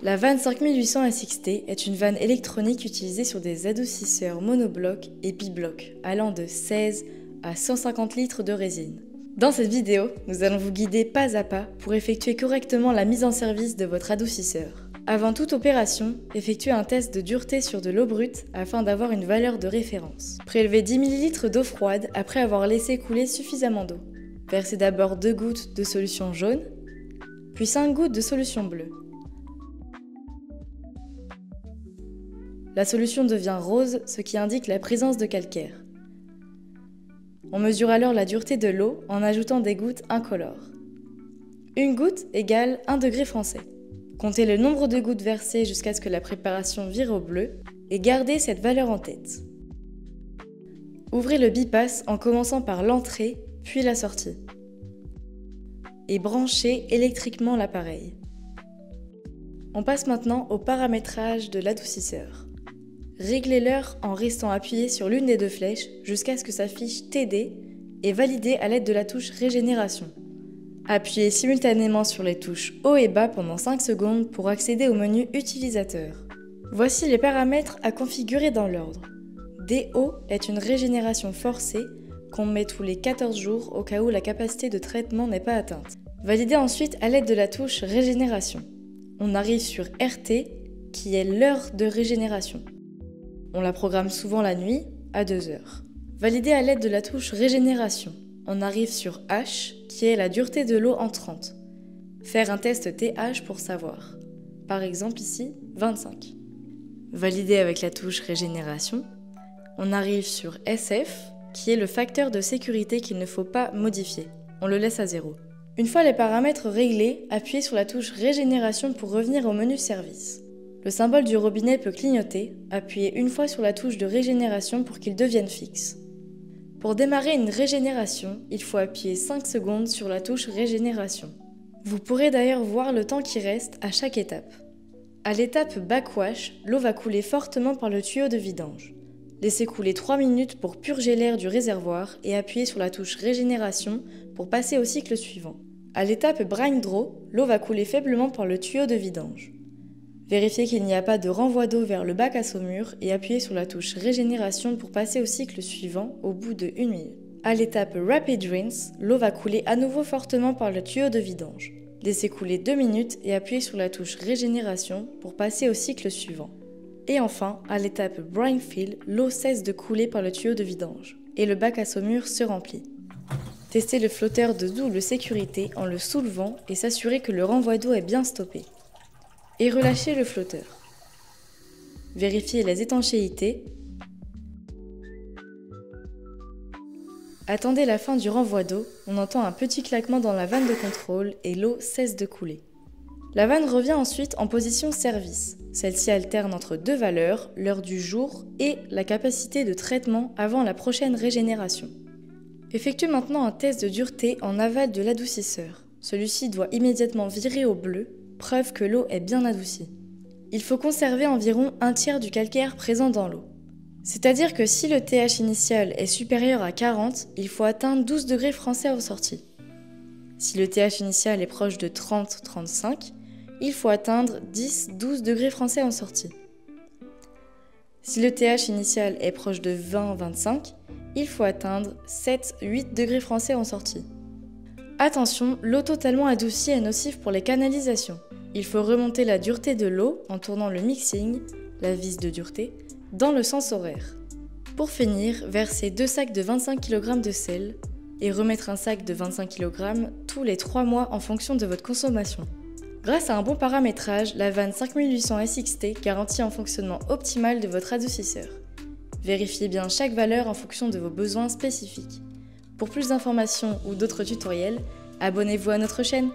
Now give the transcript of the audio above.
La vanne 5800 SXT est une vanne électronique utilisée sur des adoucisseurs monoblocs et biblocs, allant de 16 à 150 litres de résine. Dans cette vidéo, nous allons vous guider pas à pas pour effectuer correctement la mise en service de votre adoucisseur. Avant toute opération, effectuez un test de dureté sur de l'eau brute afin d'avoir une valeur de référence. Prélevez 10 ml d'eau froide après avoir laissé couler suffisamment d'eau. Versez d'abord 2 gouttes de solution jaune, puis 5 gouttes de solution bleue. La solution devient rose, ce qui indique la présence de calcaire. On mesure alors la dureté de l'eau en ajoutant des gouttes incolores. Une goutte égale 1 degré français. Comptez le nombre de gouttes versées jusqu'à ce que la préparation vire au bleu et gardez cette valeur en tête. Ouvrez le bipass en commençant par l'entrée, puis la sortie. Et branchez électriquement l'appareil. On passe maintenant au paramétrage de l'adoucisseur. Réglez l'heure en restant appuyé sur l'une des deux flèches jusqu'à ce que s'affiche TD et validez à l'aide de la touche Régénération. Appuyez simultanément sur les touches haut et bas pendant 5 secondes pour accéder au menu Utilisateur. Voici les paramètres à configurer dans l'ordre. DO est une régénération forcée qu'on met tous les 14 jours au cas où la capacité de traitement n'est pas atteinte. Validez ensuite à l'aide de la touche Régénération. On arrive sur RT qui est l'heure de régénération. On la programme souvent la nuit, à 2 heures. Validez à l'aide de la touche Régénération. On arrive sur H, qui est la dureté de l'eau entrante. Faire un test TH pour savoir. Par exemple ici, 25. Validez avec la touche Régénération. On arrive sur SF, qui est le facteur de sécurité qu'il ne faut pas modifier. On le laisse à 0. Une fois les paramètres réglés, appuyez sur la touche Régénération pour revenir au menu Service. Le symbole du robinet peut clignoter, appuyez une fois sur la touche de régénération pour qu'il devienne fixe. Pour démarrer une régénération, il faut appuyer 5 secondes sur la touche Régénération. Vous pourrez d'ailleurs voir le temps qui reste à chaque étape. À l'étape backwash, l'eau va couler fortement par le tuyau de vidange. Laissez couler 3 minutes pour purger l'air du réservoir et appuyez sur la touche Régénération pour passer au cycle suivant. À l'étape brine draw, l'eau va couler faiblement par le tuyau de vidange. Vérifiez qu'il n'y a pas de renvoi d'eau vers le bac à saumure et appuyez sur la touche Régénération pour passer au cycle suivant au bout de 1 minute. À l'étape Rapid Rinse, l'eau va couler à nouveau fortement par le tuyau de vidange. Laissez couler 2 minutes et appuyez sur la touche Régénération pour passer au cycle suivant. Et enfin, à l'étape Brine Fill, l'eau cesse de couler par le tuyau de vidange et le bac à saumure se remplit. Testez le flotteur de double sécurité en le soulevant et s'assurer que le renvoi d'eau est bien stoppé. Et relâchez le flotteur. Vérifiez les étanchéités. Attendez la fin du renvoi d'eau, on entend un petit claquement dans la vanne de contrôle et l'eau cesse de couler. La vanne revient ensuite en position service. Celle-ci alterne entre deux valeurs, l'heure du jour et la capacité de traitement avant la prochaine régénération. Effectuez maintenant un test de dureté en aval de l'adoucisseur. Celui-ci doit immédiatement virer au bleu, preuve que l'eau est bien adoucie. Il faut conserver environ un tiers du calcaire présent dans l'eau. C'est-à-dire que si le TH initial est supérieur à 40, il faut atteindre 12 degrés français en sortie. Si le TH initial est proche de 30-35, il faut atteindre 10-12 degrés français en sortie. Si le TH initial est proche de 20-25, il faut atteindre 7-8 degrés français en sortie. Attention, l'eau totalement adoucie est nocive pour les canalisations. Il faut remonter la dureté de l'eau en tournant le mixing, la vis de dureté, dans le sens horaire. Pour finir, versez 2 sacs de 25 kg de sel et remettre un sac de 25 kg tous les 3 mois en fonction de votre consommation. Grâce à un bon paramétrage, la vanne 5800 SXT garantit un fonctionnement optimal de votre adoucisseur. Vérifiez bien chaque valeur en fonction de vos besoins spécifiques. Pour plus d'informations ou d'autres tutoriels, abonnez-vous à notre chaîne.